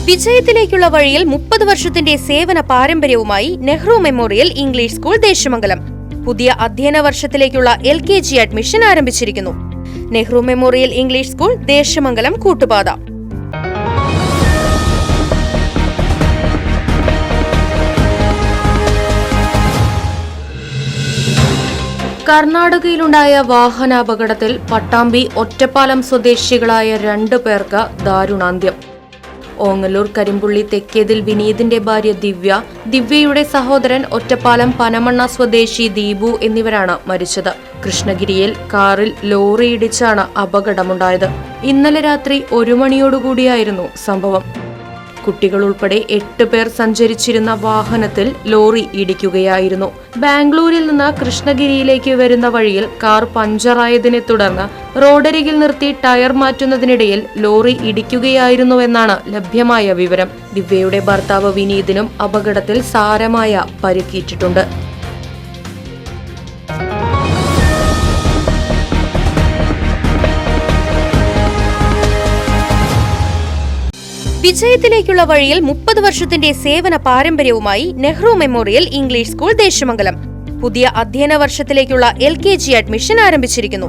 വിജയത്തിലേക്കുള്ള വഴിയിൽ 30 വർഷത്തിന്റെ സേവന പാരമ്പര്യവുമായി Nehru memorial English school Desamangalam പുതിയ അധ്യയന വർഷത്തിലേക്കുള്ള LKG അഡ്മിഷൻ ആരംഭിച്ചിരിക്കുന്നു. Nehru memorial English school Desamangalam Koottupatha. കർണാടകയിലുണ്ടായ വാഹനാപകടത്തിൽ പട്ടാമ്പി ഒറ്റപ്പാലം സ്വദേശികളായ 2 പേർക്ക് ദാരുണാന്ത്യം. ഓങ്ങല്ലൂർ കരിമ്പുള്ളി തെക്കേതിൽ വിനീതിന്റെ ഭാര്യ ദിവ്യയുടെ സഹോദരൻ ഒറ്റപ്പാലം പനമണ്ണ സ്വദേശി ദീപു എന്നിവരാണ് മരിച്ചത്. കൃഷ്ണഗിരിയിൽ കാറിൽ ലോറി ഇടിച്ചാണ് അപകടമുണ്ടായത്. ഇന്നലെ രാത്രി 1 മണിയോടുകൂടിയായിരുന്നു സംഭവം. കുട്ടികൾ ഉൾപ്പെടെ 8 പേർ സഞ്ചരിച്ചിരുന്ന വാഹനത്തിൽ ലോറി ഇടിക്കുകയായിരുന്നു. ബാംഗ്ലൂരിൽ നിന്ന് കൃഷ്ണഗിരിയിലേക്ക് വരുന്ന വഴിയിൽ കാർ പഞ്ചറായതിനെ തുടർന്ന് റോഡരികിൽ നിർത്തി ടയർ മാറ്റുന്നതിനിടയിൽ ലോറി ഇടിക്കുകയായിരുന്നുവെന്നാണ് ലഭ്യമായ വിവരം. ദിവ്യയുടെ ഭർത്താവ് വിനീതിനും അപകടത്തിൽ സാരമായ പരിക്കേറ്റിട്ടുണ്ട്. വിജയത്തിലേക്കുള്ള വഴിയിൽ 30 വർഷത്തിന്റെ സേവന പാരമ്പര്യവുമായി Nehru memorial English school Desamangalam പുതിയ അധ്യയന വർഷത്തിലേക്കുള്ള LKG അഡ്മിഷൻ ആരംഭിച്ചിരിക്കുന്നു.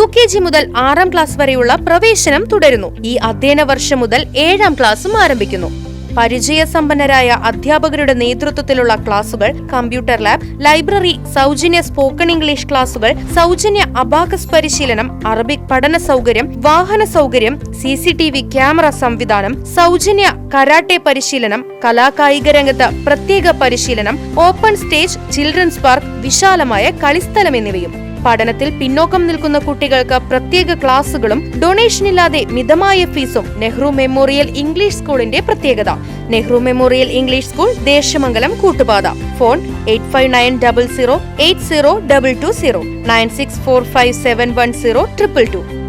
UKG മുതൽ 6ാം ക്ലാസ് വരെയുള്ള പ്രവേശനം തുടരുന്നു. ഈ അധ്യയന വർഷം മുതൽ 7ാം ക്ലാസും ആരംഭിക്കുന്നു. പരിചയസമ്പന്നരായ അധ്യാപകരുടെ നേതൃത്വത്തിലുള്ള ക്ലാസുകൾ, കമ്പ്യൂട്ടർ ലാബ്, ലൈബ്രറി, സൗജന്യ സ്പോക്കൺ ഇംഗ്ലീഷ് ക്ലാസുകൾ, സൗജന്യ അബാക്കസ് പരിശീലനം, അറബിക് പഠന സൗകര്യം, വാഹന സൗകര്യം, CCTV ക്യാമറ സംവിധാനം, സൗജന്യ കരാട്ടെ പരിശീലനം, കലാകായിക രംഗത്ത് പ്രത്യേക പരിശീലനം, ഓപ്പൺ സ്റ്റേജ്, ചിൽഡ്രൻസ് പാർക്ക്, വിശാലമായ കളിസ്ഥലം എന്നിവയും. പഠനത്തിൽ പിന്നോക്കം നിൽക്കുന്ന കുട്ടികൾക്ക് പ്രത്യേക ക്ലാസുകളും ഡൊണേഷനില്ലാതെ മിതമായ ഫീസും നെഹ്റു മെമ്മോറിയൽ ഇംഗ്ലീഷ് സ്കൂളിന്റെ പ്രത്യേകത. Nehru memorial English school Desamangalam Koottupatha. Phone 8590080220 9645710222.